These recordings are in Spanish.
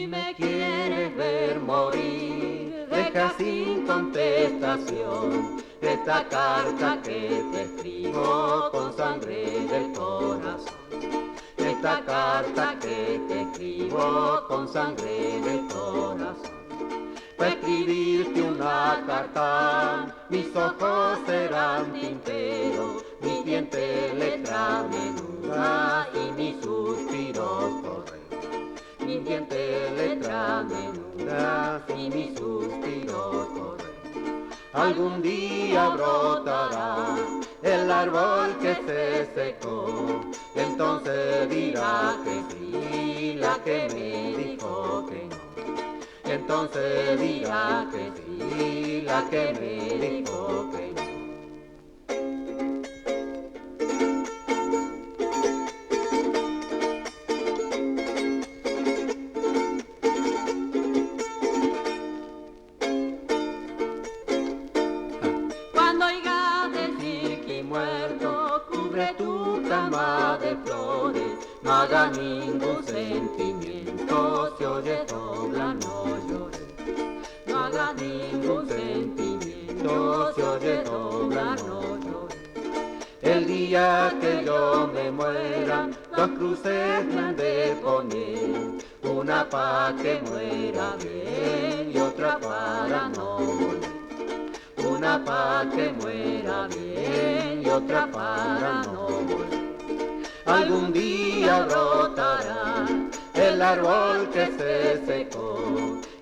me quieres ver morir, deja sin contestación esta carta que te escribo con sangre del corazón. Esta carta que te escribo con sangre del corazón. Para escribirte una carta, mis ojos serán tinteros, mis dientes letra menuda y mis suspiros correos. Mis dientes letra menuda y mis suspiros correos. Algún día brotará el árbol que se secó, entonces dirá que sí la que me dijo que no. Entonces dirá que sí la que me dijo que no. Cuando oigas decir que muerto, cubre tu cama de flores, no haga ningún sentimiento, si oyes doblar no llores. No hagas ningún sentimiento, si oyes doblar no llores. El día que yo me muera, dos cruces me han de poner, una pa' que muera bien y otra para no morir. Una pa' que muera bien y otra para no morir. Algún día brotará el árbol que se secó,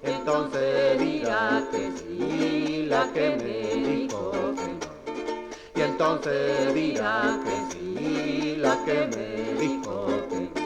entonces dirá que sí la que me dijo que no. Y entonces dirá que sí la que me dijo que no.